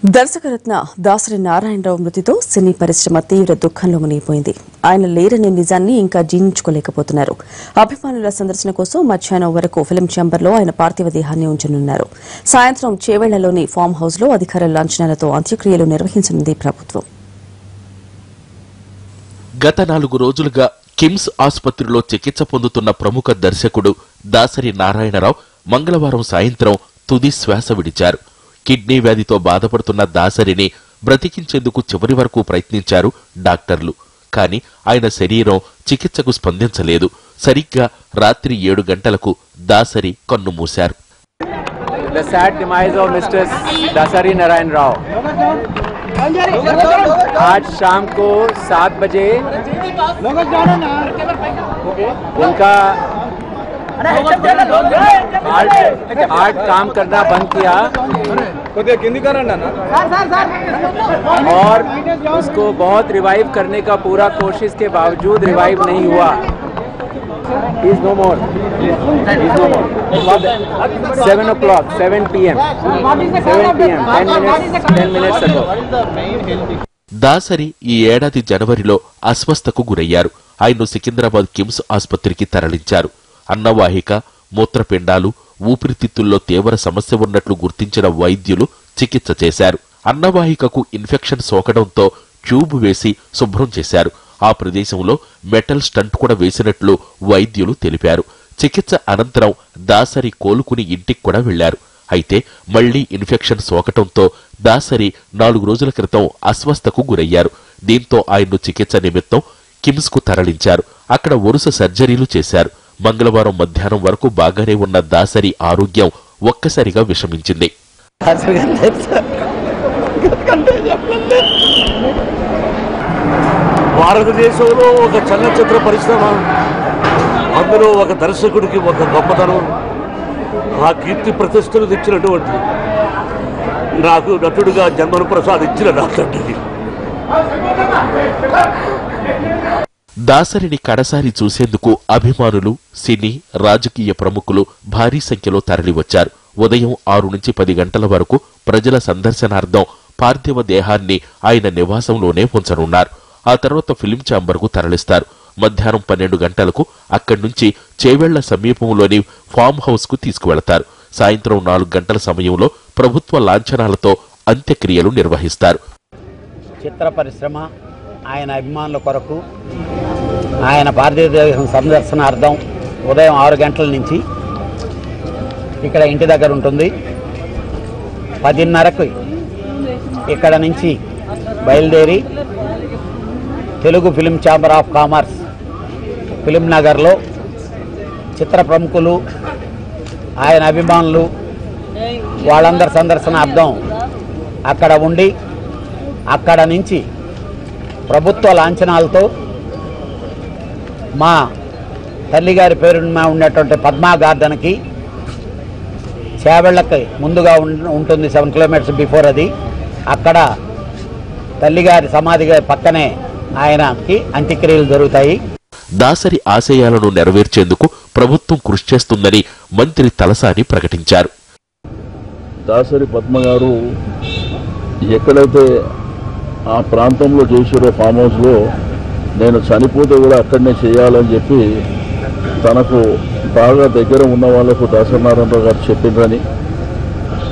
దర్శకరత్న దాసరి నారాయణరావు మృతితో సినీ పరిశ్రమ తీవ్ర దుఃఖంలో మునిగిపోయింది. ఆయన లేరనే నిజాన్ని ఇంకా జీర్ణించుకోలేకపోతున్నారు. అభిమానుల సందర్శన కోసం మధ్యాహ్నం వరకు ఫిల్మ్ ఛాంబర్లో ఆయన పార్థివ దేహాన్ని ఉంచనున్నారు. సాయంత్రం చేవెళ్లలోని ఫామ్ హౌస్ లో అధికార లాంఛనాలతో అంత్యక్రియలు నిర్వహించనుంది ప్రభుత్వం. గత 4 రోజులుగా కిమ్స్ ఆసుపత్రిలో చికిత్స పొందుతున్న ప్రముఖ దర్శకుడు దాసరి నారాయణరావు మంగళవారం సాయంత్రం తుది శ్వాస విడిచారు. కిడ్నీ వ్యాధితో బాధపడుతున్న దాసరిని బ్రతికించేందుకు చివరి వరకు ప్రయత్నించారు డాక్టర్లు. కానీ ఆయన శరీరం చికిత్సకు స్పందించలేదు. సరిగ్గా రాత్రి 7 గంటలకు దాసరి కన్నుమూశారు. The sad demise of Mr. Dasari Narayan Rao आज शाम को 7 बजे उनका हार्ट काम करना बंद किया और उसको बहुत रिवाइव करने का पूरा कोशिश के बावजूद रिवाइव नहीं हुआ. He is no more. 7 o'clock, 7 p.m. 10 minutes ago. Dasari ఈ ఏడాది జనవరిలో అస్వస్థకు గురయ్యారు. ఆయన్ను సికింద్రాబాద్ కిమ్స్ ఆసుపత్రికి తరలించారు. అన్నవాహిక, మూత్రపిండాలు, ఊపిరితిత్తుల్లో తీవ్ర సమస్య ఉన్నట్లు గుర్తించిన వైద్యులు చికిత్స చేశారు. అన్నవాహికకు ఇన్ఫెక్షన్ సోకడంతో ట్యూబ్ వేసి శుభ్రం చేశారు. ఆ ప్రదేశంలో మెటల్ స్టంట్ కూడా వేసినట్లు వైద్యులు తెలిపారు. చికిత్స అనంతరం దాసరి కోలుకుని ఇంటికి కూడా వెళ్లారు. అయితే మళ్లీ ఇన్ఫెక్షన్ సోకటంతో దాసరి 4 రోజుల క్రితం అస్వస్థకు గురయ్యారు. దీంతో ఆయన్ను చికిత్స నిమిత్తం కిమ్స్ కు తరలించారు. అక్కడ వరుస సర్జరీలు చేశారు. మంగళవారం మధ్యాహ్నం వరకు బాగానే ఉన్న దాసరి ఆరోగ్యం ఒక్కసారిగా విషమించింది. భారతదేశంలో ఒక చలనచిత్ర పరిశ్రమ, అందులో ఒక దర్శకుడికి ఒక గొప్పతనం, ఆ కీర్తి ప్రతిష్టలు తెచ్చినటువంటి నాకు నటుడిగా జన్మను ప్రసాదించిన నా తండ్రి. దాసరిని కడసారి చూసేందుకు అభిమానులు, సినీ, రాజకీయ ప్రముఖులు భారీ సంఖ్యలో తరలివచ్చారు. ఉదయం 6 నుంచి 10 గంటల వరకు ప్రజల సందర్శనార్థం పార్థివ దేహాన్ని ఆయన నివాసంలోనే ఉంచనున్నారు. ఆ తర్వాత ఫిల్మ్ ఛాంబర్కు తరలిస్తారు. మధ్యాహ్నం 12 గంటలకు అక్కడి నుంచి చేవెళ్ల సమీపంలోని ఫామ్ హౌస్ కు తీసుకువెళతారు. సాయంత్రం 4 గంటల సమయంలో ప్రభుత్వ లాంఛనాలతో అంత్యక్రియలు నిర్వహిస్తారు. చిత్ర పరిశ్రమ ఆయన అభిమానుల కొరకు ఆయన పార్థివ దేహం సందర్శనార్థం ఉదయం 6 గంటల నుంచి ఇక్కడ ఇంటి దగ్గర ఉంటుంది. 10:30కు ఇక్కడ నుంచి బయలుదేరి Telugu film chamber of commerce film నగర్లో చిత్ర ప్రముఖులు, ఆయన అభిమానులు వాళ్ళందరి సందర్శనార్థం అక్కడ ఉండి అక్కడ నుంచి ప్రభుత్వ లాంఛనాలతో మా తల్లిగారి పేరున ఉన్నటువంటి పద్మా గార్డెన్కి చేవెళ్ళకి ముందుగా ఉంటుంది 7 కిలోమీటర్స్ బిఫోర్. అది అక్కడ తల్లిగారి సమాధి పక్కనే ఆయనకి అంత్యక్రియలు జరుగుతాయి. దాసరి ఆశయాలను నెరవేర్చేందుకు ప్రభుత్వం కృషి చేస్తుందని మంత్రి తలసాని ప్రకటించారు. దాసరి పద్మ గారు ఎక్కడైతే ఆ ప్రాంతంలో చేసారో ఫామ్ హౌస్లో నేను చనిపోతే కూడా అక్కడనే చేయాలని చెప్పి తనకు బాగా దగ్గర ఉన్న వాళ్లకు దాసరి నారాయణరావు గారు చెప్పిండ్రని,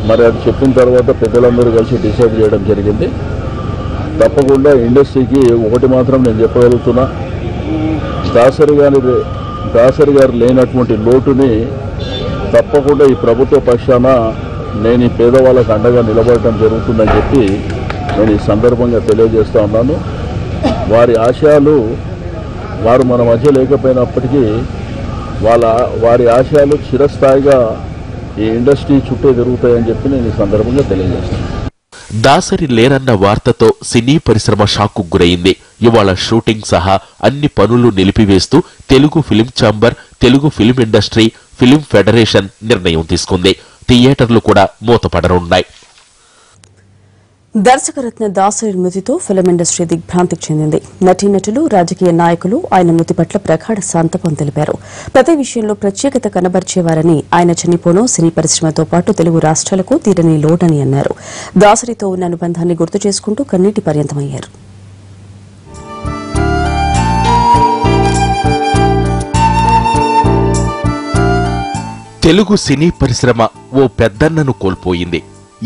మరి అది చెప్పిన తర్వాత పెద్దలందరూ కలిసి డిసైడ్ చేయడం జరిగింది. తప్పకుండా ఇండస్ట్రీకి ఒకటి మాత్రం నేను చెప్పగలుగుతున్నా, దాసరి గారు లేనటువంటి లోటుని తప్పకుండా ఈ ప్రభుత్వ పక్షాన నేను ఈ పేదవాళ్ళకు అండగా నిలబడటం జరుగుతుందని చెప్పి నేను ఈ సందర్భంగా తెలియజేస్తూ ఉన్నాను. వారి ఆశయాలు వారు మన మధ్య లేకపోయినప్పటికీ వారి ఆశయాలు చిరస్థాయిగా ఈ ఇండస్ట్రీ చుట్టే జరుగుతాయని చెప్పి నేను ఈ సందర్భంగా తెలియజేస్తాను. దాసరి లేరన్న వార్తతో సినీ పరిశ్రమ షాక్కు గురైంది. ఇవాళ షూటింగ్ సహా అన్ని పనులు నిలిపివేస్తూ Telugu film chamber, Telugu film industry, film federation నిర్ణయం తీసుకుంది. థియేటర్లు కూడా మూతపడనున్నాయి. దర్శకరత్న దాసరి మృతితో ఫిల్మ్ ఇండస్ట్రీ దిగ్భ్రాంతికి చెందింది. నటీనటులు, రాజకీయ నాయకులు ఆయన మృతి పట్ల ప్రగాఢ సంతాపం తెలిపారు. ప్రతి విషయంలో ప్రత్యేకత కనబర్చేవారని, ఆయన చనిపోవడం సినీ పరిశ్రమతో పాటు తెలుగు రాష్ట్రాలకు తీరని లోటని అన్నారు. దాసరితో ఉన్న అనుబంధాన్ని గుర్తు చేసుకుంటూ కన్నీటి పర్యంతమయ్యారు. తెలుగు సినీ పరిశ్రమ ఓ పెద్దన్నను కోల్పోయింది.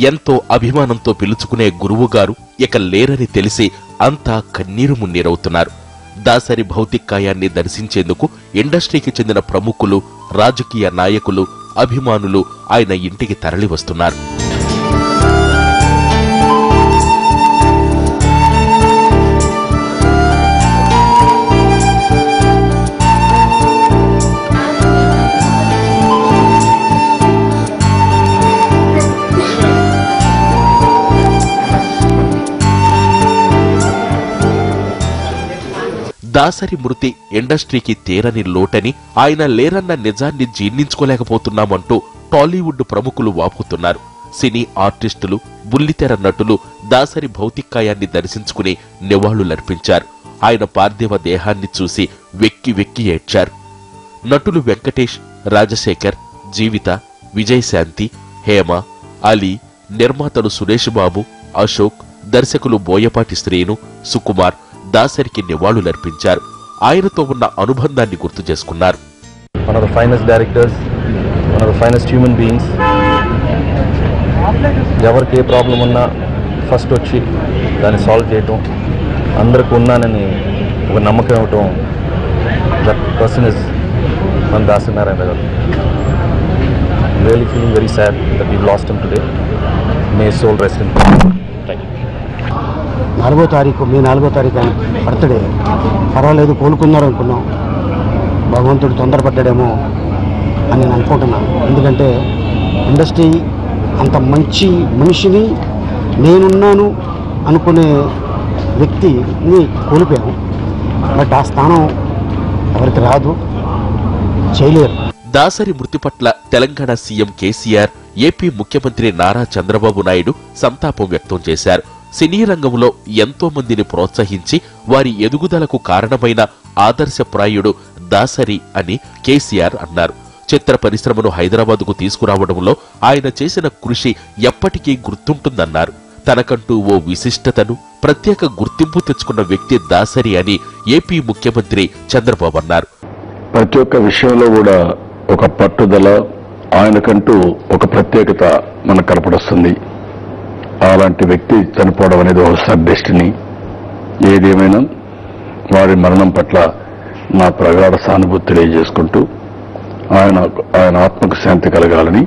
ఎంతో అభిమానంతో పిలుచుకునే గురువుగారు ఇక లేరని తెలిసి అంతా కన్నీరు మున్నీరవుతున్నారు. దాసరి భౌతికాయాన్ని దర్శించేందుకు ఇండస్ట్రీకి చెందిన ప్రముఖులు, రాజకీయ నాయకులు, అభిమానులు ఆయన ఇంటికి తరలివస్తున్నారు. దాసరి మృతి ఇండస్ట్రీకి తీరని లోటని, ఆయన లేరన్న నిజాన్ని జీర్ణించుకోలేకపోతున్నామంటూ టాలీవుడ్ ప్రముఖులు వాపుతున్నారు. సినీ ఆర్టిస్టులు, బుల్లితెర నటులు దాసరి భౌతికాయాన్ని దర్శించుకుని నివాళులర్పించారు. ఆయన పార్థివ దేహాన్ని చూసి వెక్కి వెక్కి ఏడ్చారు. నటులు వెంకటేష్, రాజశేఖర్, జీవిత, విజయశాంతి, హేమ, అలీ, నిర్మాతలు సురేష్ బాబు, అశోక్, దర్శకులు బోయపాటి శ్రీను, సుకుమార్ దాసరికి నివాళులర్పించారు. ఆయనతో ఉన్న అనుబంధాన్ని గుర్తు చేసుకున్నారు. One of the finest directors, one of the finest human beings. ఎవరికి ఏ ప్రాబ్లం ఉన్నా ఫస్ట్ వచ్చి దాన్ని సాల్వ్ చేయటం, అందరికి ఉన్నానని ఒక నమ్మకం ఇవ్వటం, దట్ పర్సన్ ఇస్ మన దాసరి నారాయణ గారు. Really feeling very sad that we lost him today. May soul rest in peace. Thank you. 4వ తారీఖు మే 4వ తారీఖు ఆయన బర్త్డే. పర్వాలేదు, కోలుకున్నారు అనుకున్నాం. భగవంతుడు తొందరపడ్డాడేమో అని నేను అనుకుంటున్నాను. ఎందుకంటే ఇండస్ట్రీ అంత మంచి మనిషిని, నేనున్నాను అనుకునే వ్యక్తిని కోల్పోయాము. బట్ ఆ స్థానం ఎవరికి రాదు, చేయలేరు. దాసరి మృతి పట్ల తెలంగాణ సీఎం కేసీఆర్, ఏపీ ముఖ్యమంత్రి నారా చంద్రబాబు నాయుడు సంతాపం వ్యక్తం చేశారు. సినీ రంగంలో ఎంతో మందిని ప్రోత్సహించి వారి ఎదుగుదలకు కారణమైన ఆదర్శప్రాయుడు దాసరి అని కేసీఆర్ అన్నారు. చిత్ర పరిశ్రమను హైదరాబాద్కు తీసుకురావడంలో ఆయన చేసిన కృషి ఎప్పటికీ గుర్తుంటుందన్నారు. తనకంటూ ఓ విశిష్టతను, ప్రత్యేక గుర్తింపు తెచ్చుకున్న వ్యక్తి దాసరి అని ఏపీ ముఖ్యమంత్రి చంద్రబాబు అన్నారు. ప్రతి ఒక్క విషయంలో కూడా ఒక పట్టుదల, ఆయనకంటూ ఒక ప్రత్యేకత మనకు కనపడొస్తుంది. అలాంటి వ్యక్తి చనిపోవడం అనేది ఒకసారి డెస్టినీ. ఏదేమైనా వారి మరణం పట్ల నా ప్రగాఢ సానుభూతి తెలియజేసుకుంటూ ఆయన ఆత్మకు శాంతి కలగాలని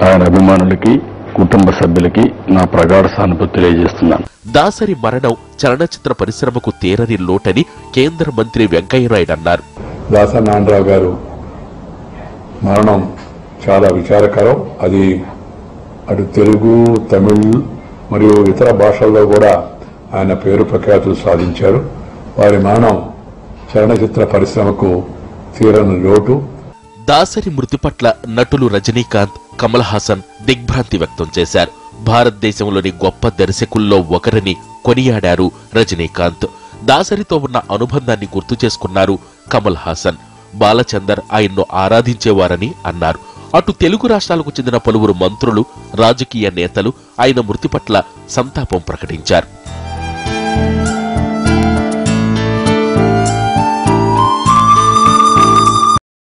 ఆయన అభిమానులకి, కుటుంబ సభ్యులకి నా ప్రగాఢ సానుభూతి తెలియజేస్తున్నాను. దాసరి మరణం చలనచిత్ర పరిశ్రమకు తీరని లోటని కేంద్ర మంత్రి వెంకయ్యనాయుడు అన్నారు. దాసరి నారాయణరావు గారు మరణం చాలా విచారకరం. అది అటు తెలుగు, తమిళ్ మరియు ఇతర భాషల్లో కూడా ఆయన పేరు ప్రఖ్యాతులు సాధించారు. వారి మరణం చలనచిత్ర పరిశ్రమకు తీరని లోటు. దాసరి మృతి పట్ల నటులు రజనీకాంత్, కమల్ హాసన్ దిగ్భ్రాంతి వ్యక్తం చేశారు. భారతదేశంలోని గొప్ప దర్శకుల్లో ఒకరని కొనియాడారు రజనీకాంత్. దాసరితో ఉన్న అనుబంధాన్ని గుర్తు చేసుకున్నారు కమల్ హాసన్. బాలచందర్ ఆయన్ను ఆరాధించేవారని అన్నారు. అటు తెలుగు రాష్ట్రాలకు చెందిన పలువురు మంత్రులు, రాజకీయ నేతలు ఆయన మృతి పట్ల సంతాపం ప్రకటించారు.